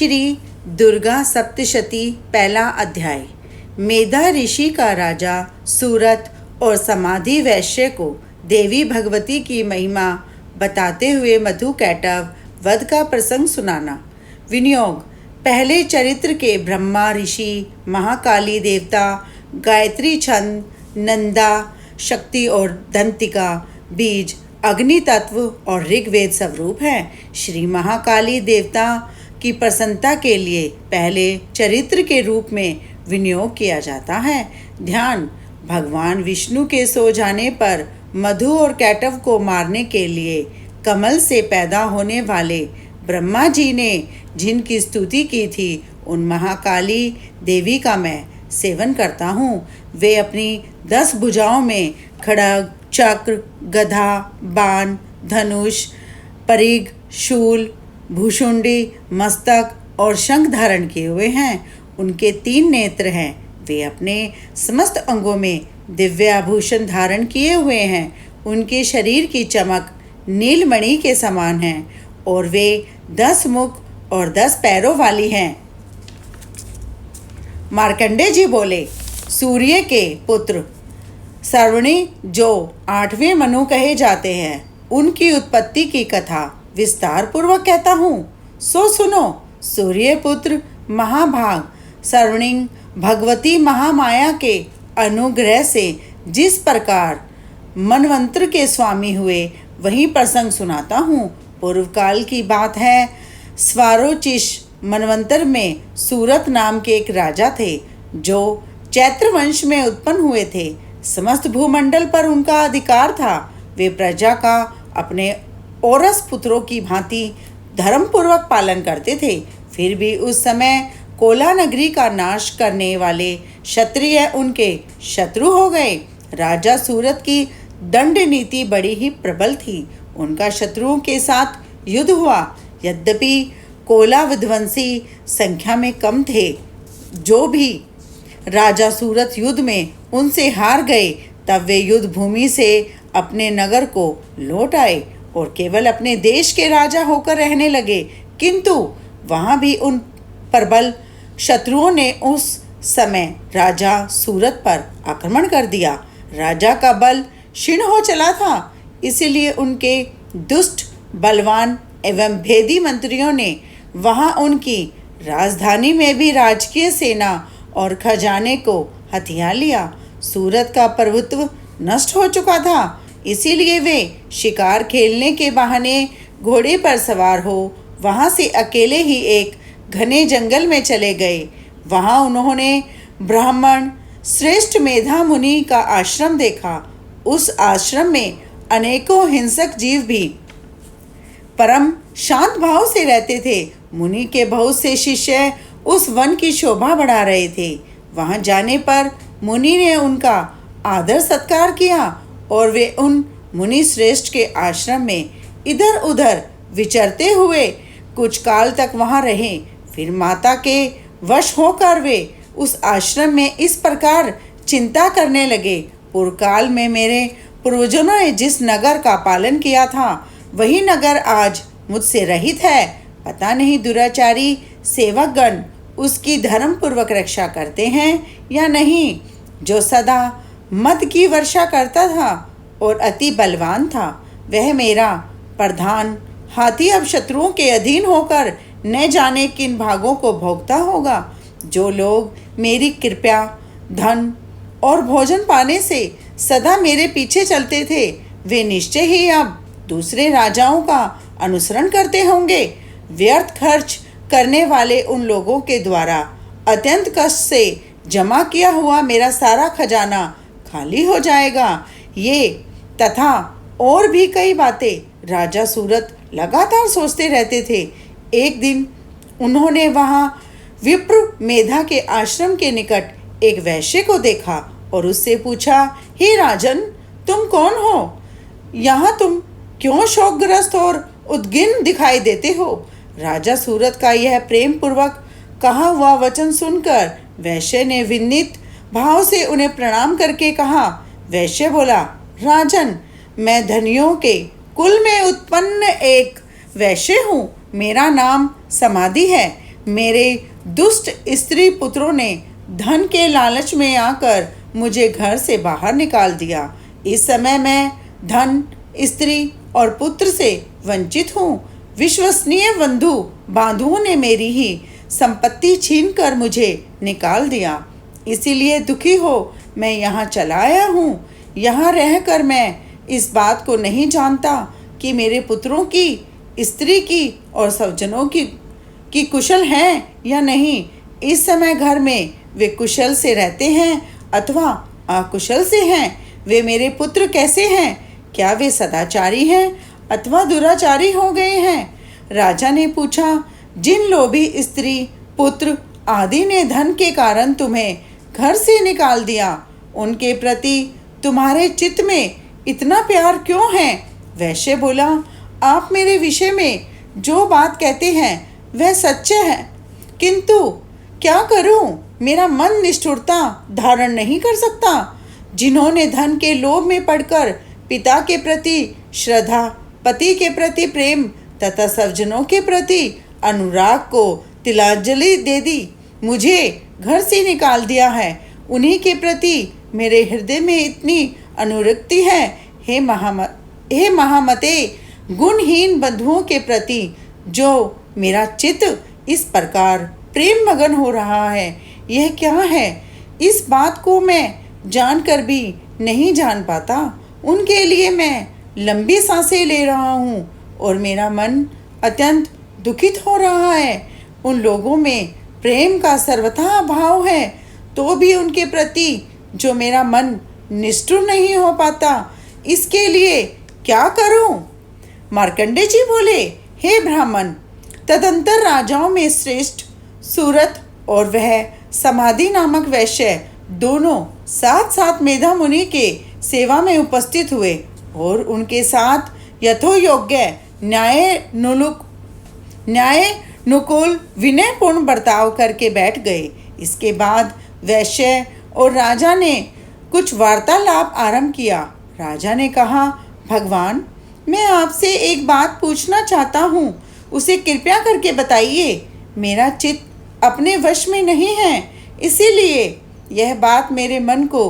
श्री दुर्गा सप्तशती पहला अध्याय। मेधा ऋषि का राजा सूरत और समाधि वैश्य को देवी भगवती की महिमा बताते हुए मधु कैटव वध का प्रसंग सुनाना। विनियोग: पहले चरित्र के ब्रह्मा ऋषि, महाकाली देवता, गायत्री छंद, नंदा शक्ति और दंतिका बीज, अग्नि तत्व और ऋग्वेद स्वरूप हैं। श्री महाकाली देवता की प्रसन्नता के लिए पहले चरित्र के रूप में विनियोग किया जाता है। ध्यान: भगवान विष्णु के सो जाने पर मधु और कैटव को मारने के लिए कमल से पैदा होने वाले ब्रह्मा जी ने जिनकी स्तुति की थी, उन महाकाली देवी का मैं सेवन करता हूँ। वे अपनी 10 भुजाओं में खड्ग, चक्र, गदा, बाण, धनुष, परिघ, शूल, भूषुंडी, मस्तक और शंख धारण किए हुए हैं। उनके 3 नेत्र हैं। वे अपने समस्त अंगों में दिव्य आभूषण धारण किए हुए हैं। उनके शरीर की चमक नीलमणि के समान है और वे 10 मुख और 10 पैरों वाली हैं। मार्कंडेय जी बोले, सूर्य के पुत्र सर्वणी जो 8वें मनु कहे जाते हैं, उनकी उत्पत्ति की कथा विस्तार पूर्वक कहता हूँ, सो सुनो। सूर्य पुत्र महाभाग सर्वणी भगवती महामाया के अनुग्रह से जिस प्रकार मनवंतर के स्वामी हुए, वही प्रसंग सुनाता हूँ। पूर्व काल की बात है। स्वारोचिष मनवंतर में सूरत नाम के एक राजा थे, जो चैत्र वंश में उत्पन्न हुए थे। समस्त भूमंडल पर उनका अधिकार था। वे प्रजा का अपने औरस पुत्रों की भांति धर्मपूर्वक पालन करते थे। फिर भी उस समय कोला नगरी का नाश करने वाले क्षत्रिय उनके शत्रु हो गए। राजा सूरत की दंड नीति बड़ी ही प्रबल थी। उनका शत्रुओं के साथ युद्ध हुआ। यद्यपि कोला विध्वंसी संख्या में कम थे, जो भी राजा सूरत युद्ध में उनसे हार गए, तब वे युद्ध भूमि से अपने नगर को लौट आए और केवल अपने देश के राजा होकर रहने लगे। किंतु वहाँ भी उन प्रबल शत्रुओं ने उस समय राजा सूरत पर आक्रमण कर दिया। राजा का बल क्षीण हो चला था, इसीलिए उनके दुष्ट, बलवान एवं भेदी मंत्रियों ने वहाँ उनकी राजधानी में भी राजकीय सेना और खजाने को हथिया लिया। सूरत का प्रभुत्व नष्ट हो चुका था, इसीलिए वे शिकार खेलने के बहाने घोड़े पर सवार हो वहाँ से अकेले ही एक घने जंगल में चले गए। वहाँ उन्होंने ब्राह्मण श्रेष्ठ मेधा मुनि का आश्रम देखा। उस आश्रम में अनेकों हिंसक जीव भी परम शांत भाव से रहते थे। मुनि के बहुत से शिष्य उस वन की शोभा बढ़ा रहे थे। वहाँ जाने पर मुनि ने उनका आदर सत्कार किया और वे उन मुनि श्रेष्ठ के आश्रम में इधर उधर विचरते हुए कुछ काल तक वहाँ रहे। फिर माता के वश होकर वे उस आश्रम में इस प्रकार चिंता करने लगे, पूर्व काल में मेरे पूर्वजों ने जिस नगर का पालन किया था, वही नगर आज मुझसे रहित है। पता नहीं दुराचारी सेवकगण उसकी धर्मपूर्वक रक्षा करते हैं या नहीं। जो सदा मद की वर्षा करता था और अति बलवान था, वह मेरा प्रधान हाथी अब शत्रुओं के अधीन होकर न जाने किन भागों को भोगता होगा। जो लोग मेरी कृपा, धन और भोजन पाने से सदा मेरे पीछे चलते थे, वे निश्चय ही अब दूसरे राजाओं का अनुसरण करते होंगे। व्यर्थ खर्च करने वाले उन लोगों के द्वारा अत्यंत कष्ट से जमा किया हुआ मेरा सारा खजाना खाली हो जाएगा। ये तथा और भी कई बातें राजा सूरत लगातार सोचते रहते थे। एक दिन उन्होंने वहाँ विप्र मेधा के आश्रम के निकट एक वैश्य को देखा और उससे पूछा, हे राजन, तुम कौन हो? यहाँ तुम क्यों शोकग्रस्त और उद्विग्न दिखाई देते हो? राजा सूरत का यह प्रेम पूर्वक कहा हुआ वचन सुनकर वैश्य ने विनीत भाव से उन्हें प्रणाम करके कहा। वैश्य बोला, राजन, मैं धनियों के कुल में उत्पन्न एक वैश्य हूँ। मेरा नाम समाधि है। मेरे दुष्ट स्त्री पुत्रों ने धन के लालच में आकर मुझे घर से बाहर निकाल दिया। इस समय मैं धन, स्त्री और पुत्र से वंचित हूँ। विश्वसनीय बंधु बांधुओं ने मेरी ही संपत्ति छीनकर मुझे निकाल दिया। इसीलिए दुखी हो मैं यहाँ चला आया हूँ। यहाँ रहकर मैं इस बात को नहीं जानता कि मेरे पुत्रों की, स्त्री की और स्वजनों की कुशल हैं या नहीं। इस समय घर में वे कुशल से रहते हैं अथवा अकुशल से हैं। वे मेरे पुत्र कैसे हैं? क्या वे सदाचारी हैं अथवा दुराचारी हो गए हैं? राजा ने पूछा, जिन लोभी स्त्री, पुत्र आदि ने धन के कारण तुम्हें घर से निकाल दिया, उनके प्रति तुम्हारे चित्त में इतना प्यार क्यों है? वैश्य बोला, आप मेरे विषय में जो बात कहते हैं वह सच्चे है, किंतु क्या करूं? मेरा मन निष्ठुरता धारण नहीं कर सकता। जिन्होंने धन के लोभ में पड़कर पिता के प्रति श्रद्धा, पति के प्रति प्रेम तथा स्वजनों के प्रति अनुराग को तिलांजलि दे दी, मुझे घर से निकाल दिया है, उन्हीं के प्रति मेरे हृदय में इतनी अनुरक्ति है। हे महामते, गुणहीन बंधुओं के प्रति जो मेरा चित्त इस प्रकार प्रेम मगन हो रहा है, यह क्या है? इस बात को मैं जानकर भी नहीं जान पाता। उनके लिए मैं लंबी सांसें ले रहा हूँ और मेरा मन अत्यंत दुखित हो रहा है। उन लोगों में प्रेम का सर्वथा अभाव है, तो भी उनके प्रति जो मेरा मन निष्ठुर नहीं हो पाता, इसके लिए क्या करूं? मार्कंडेय जी बोले, हे ब्राह्मण, तदंतर राजाओं में श्रेष्ठ सूरत और वह समाधि नामक वैश्य दोनों साथ साथ मेधा मुनि के सेवा में उपस्थित हुए और उनके साथ यथोयोग्य न्यायानुकूल विनयपूर्ण बर्ताव करके बैठ गए। इसके बाद वैश्य और राजा ने कुछ वार्तालाप आरंभ किया। राजा ने कहा, भगवान, मैं आपसे एक बात पूछना चाहता हूँ, उसे कृपया करके बताइए। मेरा चित्त अपने वश में नहीं है, इसीलिए यह बात मेरे मन को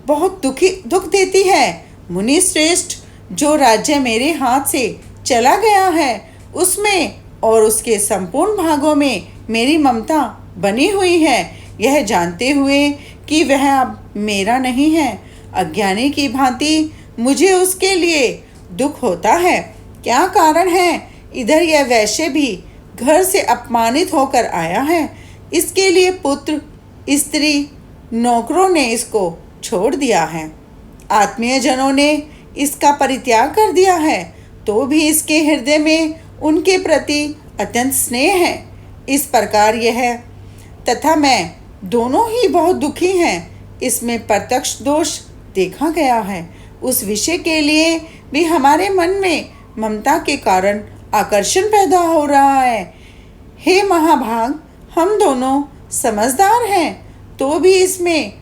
बहुत दुख देती है। मुनि श्रेष्ठ, जो राज्य मेरे हाथ से चला गया है, उसमें और उसके संपूर्ण भागों में मेरी ममता बनी हुई है, यह जानते हुए कि वह अब मेरा नहीं है। अज्ञानी की भांति मुझे उसके लिए दुख होता है। क्या कारण है? इधर यह वैश्य भी घर से अपमानित होकर आया है, इसके लिए पुत्र, स्त्री, नौकरों ने इसको छोड़ दिया है। आत्मीय जनों ने इसका परित्याग कर दिया है, तो भी इसके हृदय में उनके प्रति अत्यंत स्नेह है। इस प्रकार यह तथा मैं दोनों ही बहुत दुखी हैं। इसमें प्रत्यक्ष दोष देखा गया है। उस विषय के लिए भी हमारे मन में ममता के कारण आकर्षण पैदा हो रहा है। हे महाभाग, हम दोनों समझदार हैं, तो भी इसमें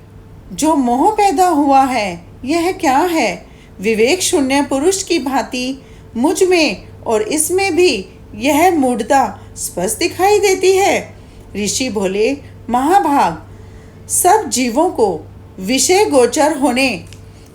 जो मोह पैदा हुआ है, यह क्या है? विवेक शून्य पुरुष की भांति मुझ में और इसमें भी यह मूढ़ता स्पष्ट दिखाई देती है। ऋषि बोले, महाभाग, सब जीवों को विषय गोचर होने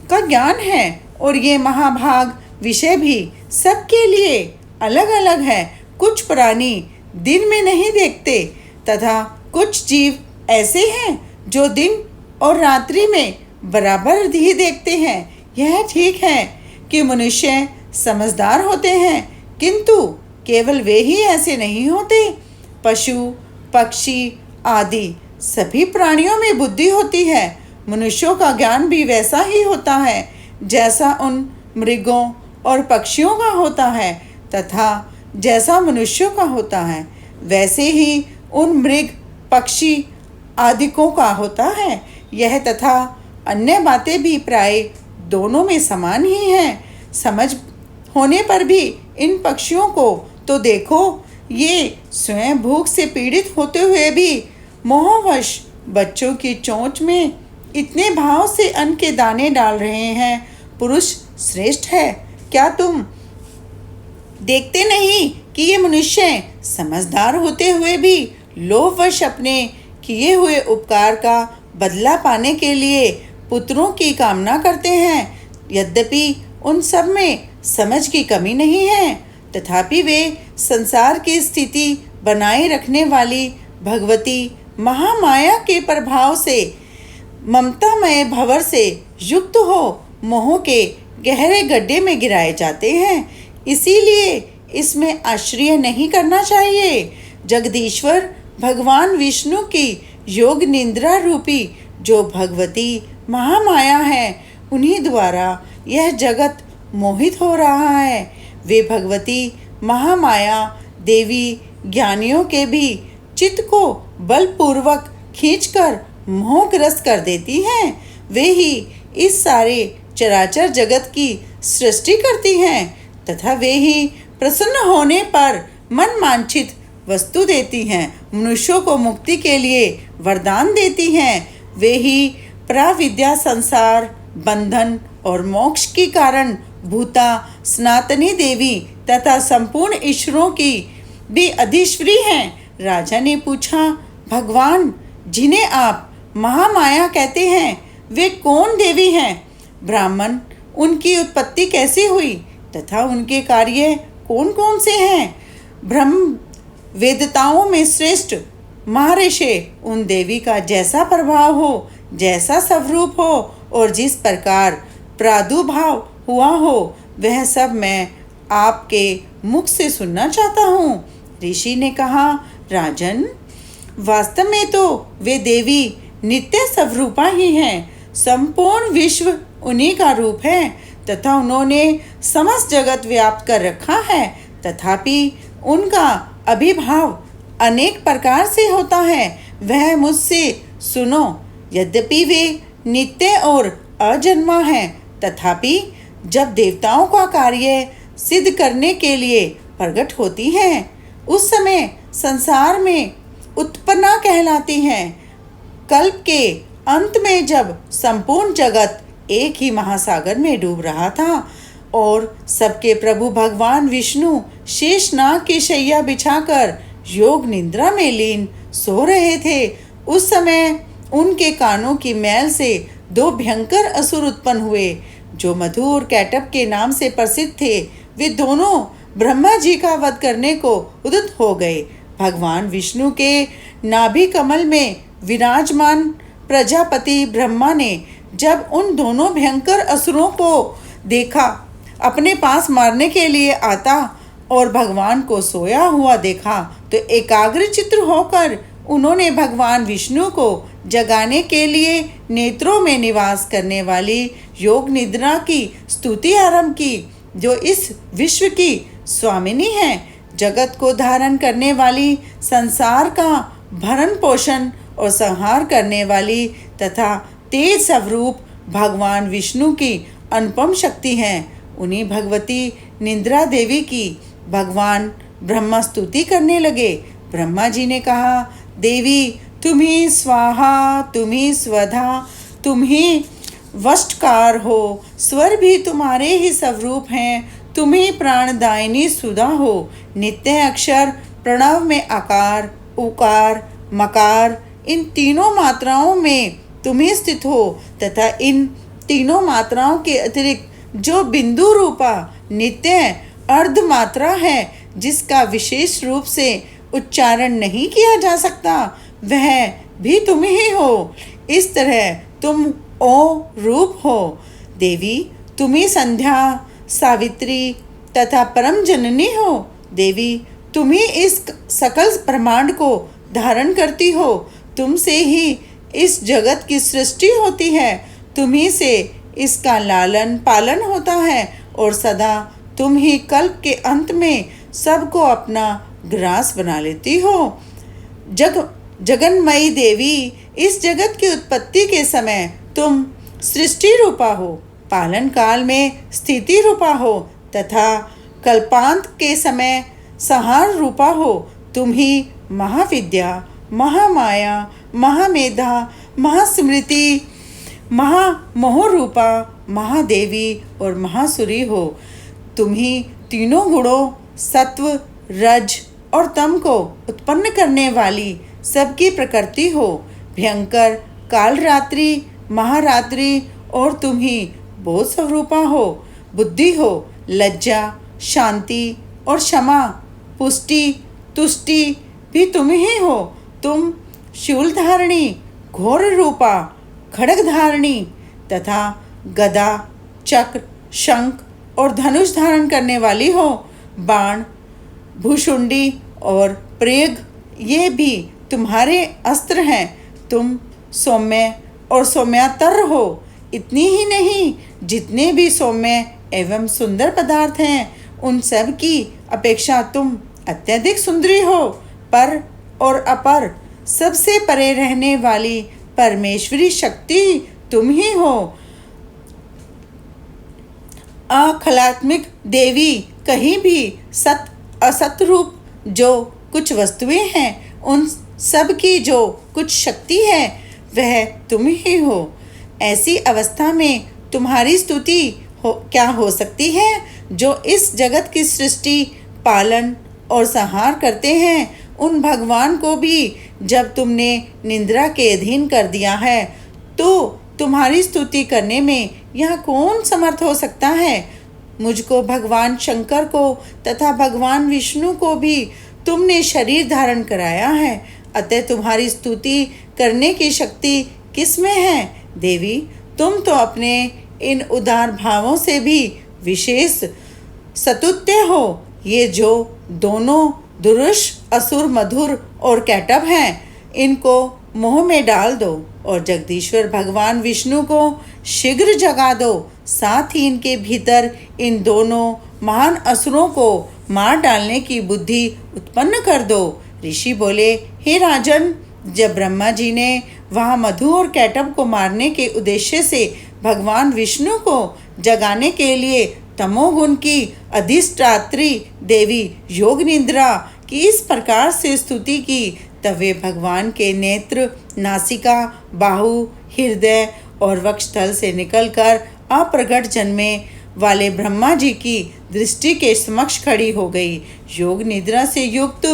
का ज्ञान है और ये महाभाग विषय भी सबके लिए अलग अलग है। कुछ प्राणी दिन में नहीं देखते तथा कुछ जीव ऐसे हैं जो दिन और रात्रि में बराबर ही देखते हैं। यह ठीक है कि मनुष्य समझदार होते हैं, किंतु केवल वे ही ऐसे नहीं होते। पशु, पक्षी आदि सभी प्राणियों में बुद्धि होती है। मनुष्यों का ज्ञान भी वैसा ही होता है जैसा उन मृगों और पक्षियों का होता है, तथा जैसा मनुष्यों का होता है वैसे ही उन मृग, पक्षी आदिकों का होता है। यह तथा अन्य बातें भी प्राय दोनों में समान ही हैं। समझ होने पर भी इन पक्षियों को तो देखो, ये स्वयं भूख से पीड़ित होते हुए भी मोहवश बच्चों की चोंच में इतने भाव से अन्न के दाने डाल रहे हैं। पुरुष श्रेष्ठ है, क्या तुम देखते नहीं कि ये मनुष्य समझदार होते हुए भी लोभवश अपने किए हुए उपकार का बदला पाने के लिए पुत्रों की कामना करते हैं। यद्यपि उन सब में समझ की कमी नहीं है, तथापि वे संसार की स्थिति बनाए रखने वाली भगवती महामाया के प्रभाव से ममतामय भंवर से युक्त हो मोह के गहरे गड्ढे में गिराए जाते हैं। इसीलिए इसमें आश्रय नहीं करना चाहिए। जगदीश्वर भगवान विष्णु की योग निद्रा रूपी जो भगवती महामाया है, उन्हीं द्वारा यह जगत मोहित हो रहा है। वे भगवती महामाया देवी ज्ञानियों के भी चित्त को बलपूर्वक खींचकर मोहग्रस्त कर देती हैं। वे ही इस सारे चराचर जगत की सृष्टि करती हैं तथा वे ही प्रसन्न होने पर मन वांछित वस्तु देती हैं, मनुष्यों को मुक्ति के लिए वरदान देती हैं। वे ही प्राविद्या संसार बंधन और मोक्ष की कारण भूता सनातनी देवी तथा संपूर्ण ईश्वरों की भी अधीश्वरी हैं। राजा ने पूछा, भगवान जिन्हें आप महामाया कहते हैं, वे कौन देवी हैं? ब्राह्मण, उनकी उत्पत्ति कैसे हुई तथा उनके कार्य कौन कौन से हैं? ब्रह्म वेदताओं में श्रेष्ठ महर्षि उन देवी का जैसा प्रभाव हो, जैसा स्वरूप हो और जिस प्रकार प्रादुर्भाव हुआ हो, वह सब मैं आपके मुख से सुनना चाहता हूँ। ऋषि ने कहा, राजन, वास्तव में तो वे देवी नित्य स्वरूपा ही हैं। संपूर्ण विश्व उन्हीं का रूप है तथा उन्होंने समस्त जगत व्याप्त कर रखा है। तथापि उनका अभिभाव अनेक प्रकार से होता है। वह मुझसे सुनो। यद्यपि वे नित्य और अजन्मा हैं, तथापि जब देवताओं का कार्य सिद्ध करने के लिए प्रकट होती हैं, उस समय संसार में उत्पन्ना कहलाती हैं। कल्प के अंत में जब संपूर्ण जगत एक ही महासागर में डूब रहा था और सबके प्रभु भगवान विष्णु शेषनाग की शैया बिछाकर योग निद्रा में लीन सो रहे थे, उस समय उनके कानों की मैल से दो भयंकर असुर उत्पन्न हुए जो मधु और कैटभ के नाम से प्रसिद्ध थे। वे दोनों ब्रह्मा जी का वध करने को उद्यत हो गए। भगवान विष्णु के नाभि कमल में विराजमान प्रजापति ब्रह्मा ने जब उन दोनों भयंकर असुरों को देखा, अपने पास मारने के लिए आता और भगवान को सोया हुआ देखा, तो एकाग्रचित्त होकर उन्होंने भगवान विष्णु को जगाने के लिए नेत्रों में निवास करने वाली योग निद्रा की स्तुति आरंभ की, जो इस विश्व की स्वामिनी है, जगत को धारण करने वाली, संसार का भरण पोषण और संहार करने वाली तथा तेज स्वरूप भगवान विष्णु की अनुपम शक्ति है। उन्हीं भगवती निद्रा देवी की भगवान ब्रह्मा स्तुति करने लगे। ब्रह्मा जी ने कहा, देवी तुम ही स्वाहा, तुम ही स्वधा, तुम ही वष्टकार हो, स्वर भी तुम्हारे ही स्वरूप हैं, तुम ही प्राणदायिनी सुधा हो। नित्य अक्षर प्रणव में आकार, उकार, मकार, इन तीनों मात्राओं में तुम ही स्थित हो तथा इन तीनों मात्राओं के अतिरिक्त जो बिंदु रूपा नित्य अर्ध मात्रा है, जिसका विशेष रूप से उच्चारण नहीं किया जा सकता, वह भी तुम ही हो। इस तरह तुम ओ रूप हो। देवी तुम ही संध्या, सावित्री तथा परम जननी हो। देवी तुम ही इस सकल ब्रह्मांड को धारण करती हो। तुमसे ही इस जगत की सृष्टि होती है, तुम ही से इसका लालन पालन होता है और सदा तुम ही कल्प के अंत में सबको अपना ग्रास बना लेती हो। जगन्मयी देवी, इस जगत की उत्पत्ति के समय तुम सृष्टि रूपा हो, पालन काल में स्थिति रूपा हो तथा कल्पांत के समय संहार रूपा हो। तुम ही महाविद्या, महामाया, महामेधा, महास्मृति, महामोह रूपा, महादेवी और महासुरी हो। तुम ही तीनों गुणों सत्व, रज और तम को उत्पन्न करने वाली सबकी प्रकृति हो। भयंकर कालरात्रि, महारात्रि और तुम ही बोध स्वरूपा हो। बुद्धि हो, लज्जा, शांति और क्षमा, पुष्टि, तुष्टि भी तुम ही हो। तुम शूल धारणी, घोर रूपा, खड्ग धारणी तथा गदा, चक्र, शंख और धनुष धारण करने वाली हो। बाण, भूषुंडी और प्रेग ये भी तुम्हारे अस्त्र हैं। तुम सौम्य और सौम्यातर हो। इतनी ही नहीं, जितने भी सौम्य एवं सुंदर पदार्थ हैं उन सब की अपेक्षा तुम अत्यधिक सुंदरी हो। पर और अपर, सबसे परे रहने वाली परमेश्वरी शक्ति तुम ही हो। अखलात्मिक देवी, कहीं भी सत असत रूप जो कुछ वस्तुएं हैं उन सब की जो कुछ शक्ति है वह तुम ही हो। ऐसी अवस्था में तुम्हारी स्तुति क्या हो सकती है? जो इस जगत की सृष्टि, पालन और संहार करते हैं उन भगवान को भी जब तुमने निंद्रा के अधीन कर दिया है तो तुम्हारी स्तुति करने में यह कौन समर्थ हो सकता है? मुझको, भगवान शंकर को तथा भगवान विष्णु को भी तुमने शरीर धारण कराया है, अतः तुम्हारी स्तुति करने की शक्ति किस में है? देवी, तुम तो अपने इन उदार भावों से भी विशेष सतुत्य हो। ये जो दोनों दुरुष, असुर, मधुर और कैटभ हैं, इनको मोह में डाल दो और जगदीश्वर भगवान विष्णु को शीघ्र जगा दो। साथ ही इनके भीतर इन दोनों महान असुरों को मार डालने की बुद्धि उत्पन्न कर दो। ऋषि बोले, हे राजन, जब ब्रह्मा जी ने वहाँ मधु और कैटभ को मारने के उद्देश्य से भगवान विष्णु को जगाने के लिए तमोगुण की अधिष्ठात्री देवी योग निद्रा की इस प्रकार से स्तुति की, तब वे भगवान के नेत्र, नासिका, बाहु, हृदय और वक्षस्थल से निकलकर अप्रगट जन्मे वाले ब्रह्मा जी की दृष्टि के समक्ष खड़ी हो गई। योग निद्रा से युक्त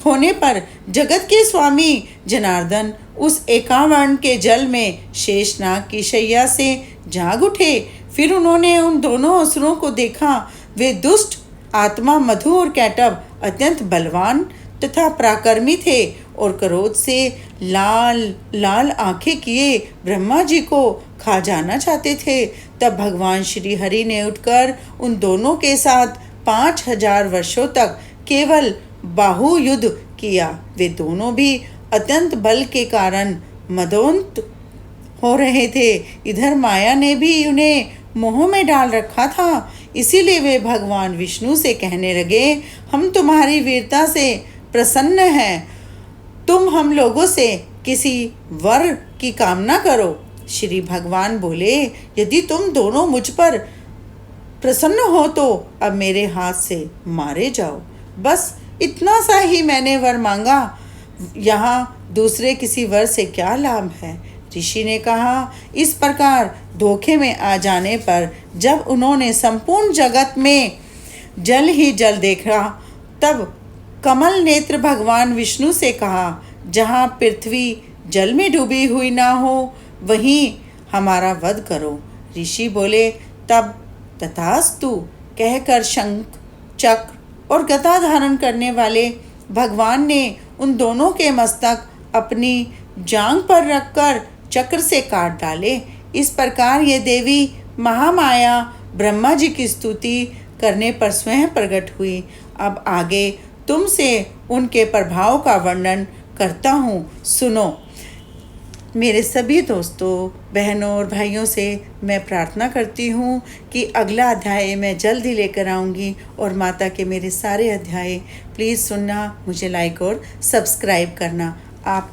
होने पर जगत के स्वामी जनार्दन उस एकावर्ण के जल में शेषनाग की शैया से जाग उठे। फिर उन्होंने उन दोनों असुरों को देखा। वे दुष्ट आत्मा मधु और कैटभ अत्यंत बलवान तथा पराक्रमी थे और क्रोध से लाल लाल आंखें किए ब्रह्मा जी को खा जाना चाहते थे। तब भगवान श्री हरि ने उठकर उन दोनों के साथ 5000 वर्षों तक केवल बाहु युद्ध किया। वे दोनों भी अत्यंत बल के कारण मदोन्त हो रहे थे। इधर माया ने भी उन्हें मोह में डाल रखा था, इसीलिए वे भगवान विष्णु से कहने लगे, हम तुम्हारी वीरता से प्रसन्न हैं, तुम हम लोगों से किसी वर की कामना करो। श्री भगवान बोले, यदि तुम दोनों मुझ पर प्रसन्न हो तो अब मेरे हाथ से मारे जाओ। बस इतना सा ही मैंने वर मांगा, यहाँ दूसरे किसी वर से क्या लाभ है? ऋषि ने कहा, इस प्रकार धोखे में आ जाने पर जब उन्होंने संपूर्ण जगत में जल ही जल देखा, तब कमल नेत्र भगवान विष्णु से कहा, जहाँ पृथ्वी जल में डूबी हुई ना हो वहीं हमारा वध करो। ऋषि बोले, तब तथास्तु कहकर शंख, चक्र और गदा धारण करने वाले भगवान ने उन दोनों के मस्तक अपनी जांघ पर रखकर चक्र से काट डाले। इस प्रकार ये देवी महामाया ब्रह्मा जी की स्तुति करने पर स्वयं प्रकट हुई। अब आगे तुमसे उनके प्रभाव का वर्णन करता हूँ, सुनो। मेरे सभी दोस्तों, बहनों और भाइयों से मैं प्रार्थना करती हूँ कि अगला अध्याय मैं जल्द ही लेकर आऊँगी और माता के मेरे सारे अध्याय प्लीज़ सुनना, मुझे लाइक और सब्सक्राइब करना। आप